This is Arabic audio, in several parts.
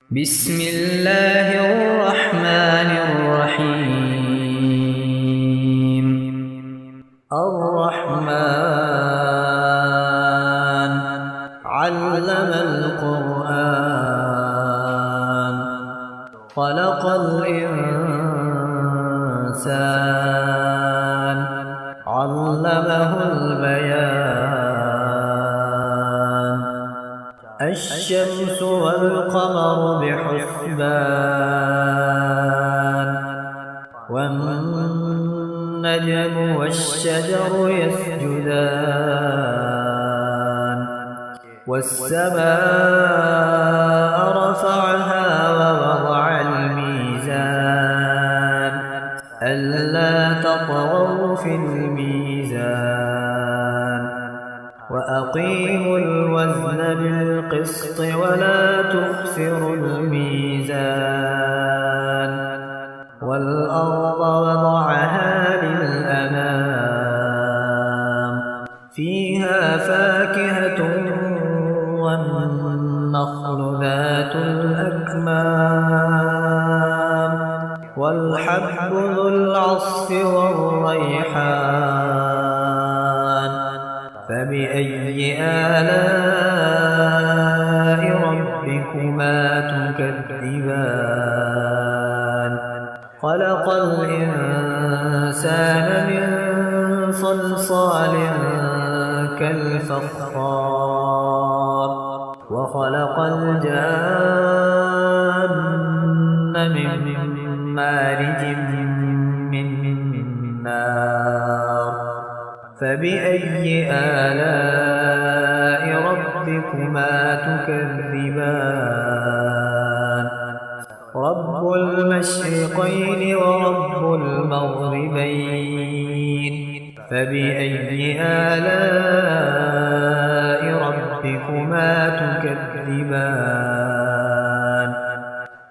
بسم الله الرحمن الرحيم. الرحمن علم القرآن خلق الإنسان علمه البيان. الشمس والقمر بحسبان والنجم والشجر يسجدان والسماء رفعها ووضع الميزان ألا تطغوا في الميزان وأقيموا الوزن بالقسط ولا تخسروا الميزان والأرض وضعها للأنام فيها فاكهة والنخل ذات الأكمام والحب ذو العصف والريحان. فبأي آلاء ربكما تكذبان. خلق الإنسان من صلصال كالفخار وخلق الجان من مارج من نار. فبأي آلاء ربكما تكذبان. رب المشرقين ورب المغربين. فبأي آلاء ربكما تكذبان.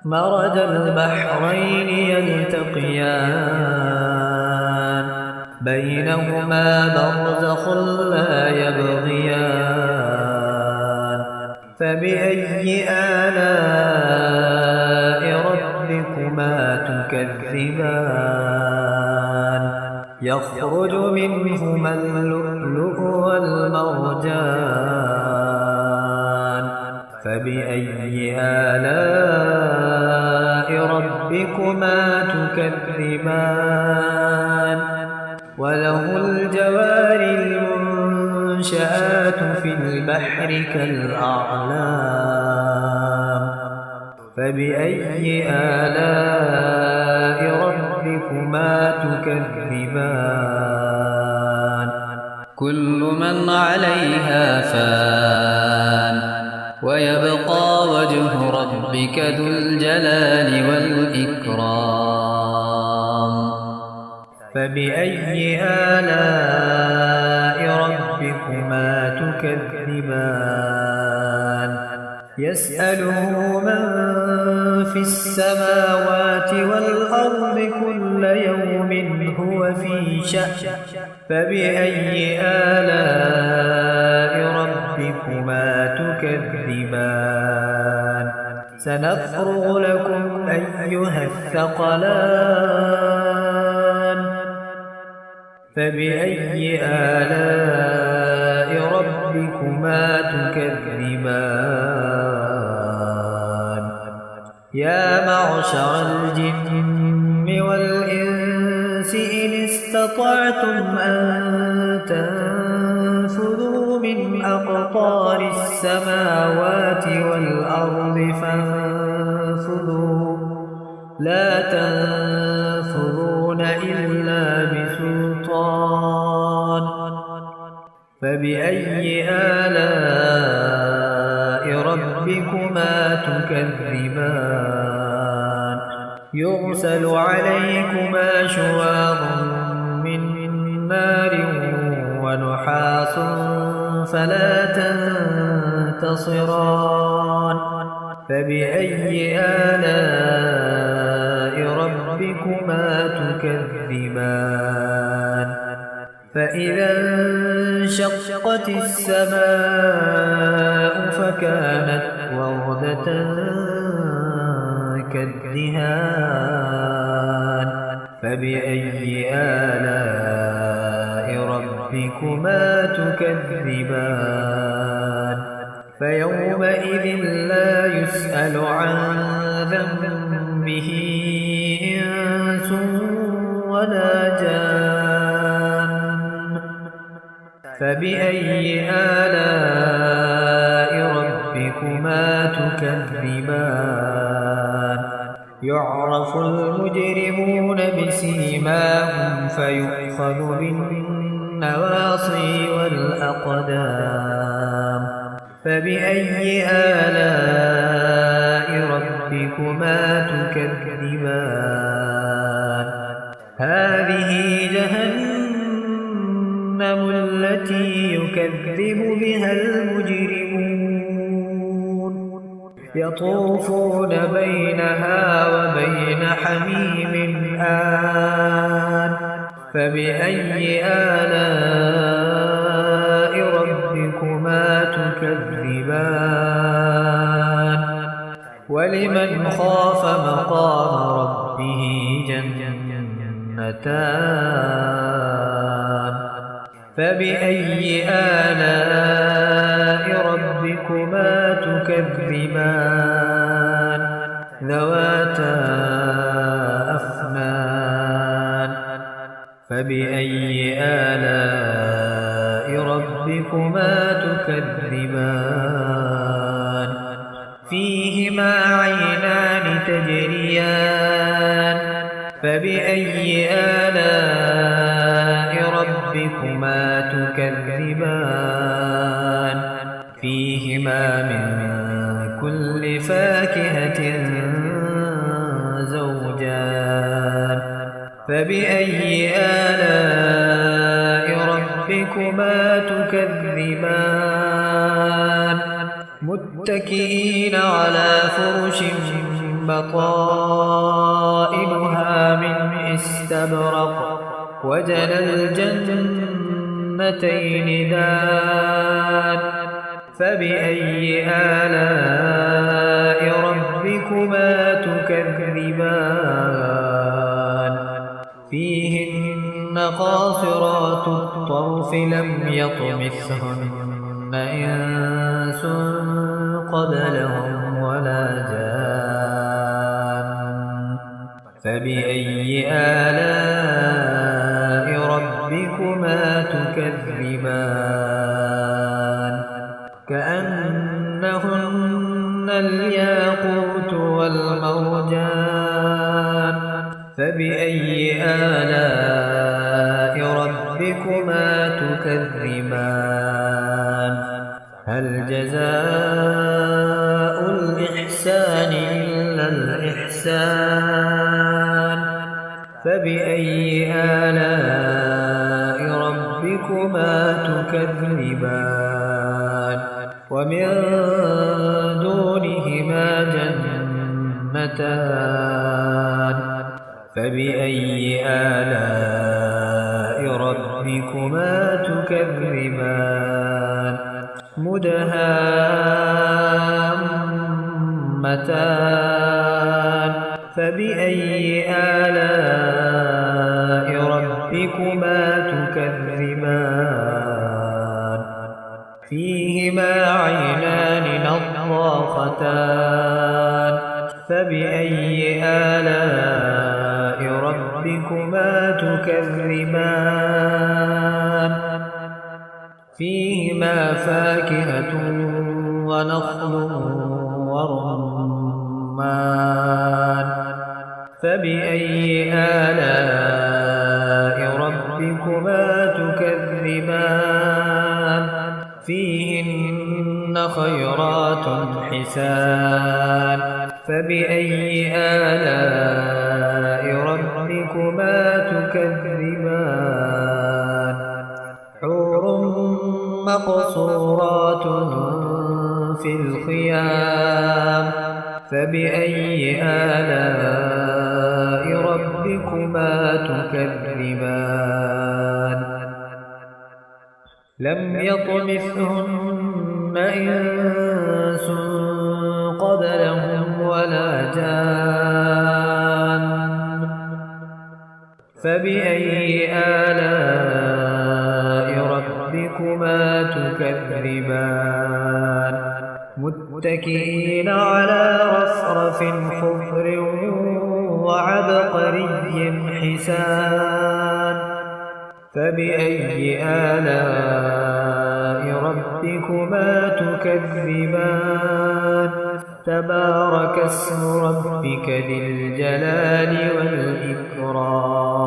مرج البحرين يلتقيان بينهما برزخ لا يبغيان. فبأي آلاء ربكما تكذبان. يخرج منهما اللؤلؤ والمرجان. فبأي آلاء ربكما تكذبان. وله الجوار المنشآت في البحر كالأعلام. فبأي آلاء ربكما تكذبان. كل من عليها فان ويبقى وجه ربك ذو الجلال والإكرام. فبأي آلاء ربكما تكذبان. يسأله من في السماوات والأرض كل يوم هو في شأن. فبأي آلاء ربكما تكذبان. سنفرغ لكم أيها الثقلان. فبأي آلاء ربكما تكذبان. يا معشر الجن والإنس إن استطعتم أن تنفذوا من أقطار السماوات والأرض فانفذوا لا تنفذون إلا بسلطان. فبأي آلاء ربكما تكذبان. يرسل عليكما شواظ من نار ونحاس فلا تنتصران. فبأي آلاء ربكما تكذبان. فإذا انشقت السماء فكانت وردة تكذبان فبأي آلاء ربكما تكذبان فيومئذ لا يسأل عن ذنبه إنس ولا جان فبأي آلاء ربكما تكذبان يعرف المجرمون بسيماهم فيؤخذ بالنواصي والأقدام فبأي آلاء ربكما تكذبان هذه جهنم التي يكذب بها المجرمون يطوفون بينها وبين حميم آن فبأي آلاء ربكما تكذبان ولمن خاف مقام ربه جنتان فبأي آلاء ربكما تكذبان ذواتا أفنان فبأي آلاء ربكما تكذبان فيهما عينان تجريان فبأي آلاء ربكما تكذبان فيهما من كل فاكهة زوجان فبأي آلاء ربكما تكذبان متكئين على فرش بطائنها من استبرق وجنى الجنتين دان فبأي آلاء ربكما تكذبان فيهن قاصرات الطرف لم يطمثهن إنس قبلهم ولا جان فبأي آلاء ربكما تكذبان كأنهن الياقوت والمرجان فبأي آلاء ربكما تكذبان هل جزاء الإحسان إلا الإحسان فبأي آلاء ربكما تكذبان ومن دونهما جنتان فبأي آلاء ربكما تكذبان مدهامتان فبأي آلاء ربكما تكذبان فيهما عينان نضاختان فبأي آلاء ربكما تكذبان فيهما فاكهة ونخل ورمان فبأي آلاء ربكما تكذبان فيهن خيرات حسان فبأي آلاء ربكما تكذبان حور مقصورات في الخيام فبأي آلاء ربكما تكذبان لم يطمثهن إنس قبلهم ولا جان فبأي آلاء ربكما تكذبان متكئين على رفرف خضر وعبقري حسان فبأي آلاء ربكما تكذبان تبارك اسم ربك ذي الجلال والإكرام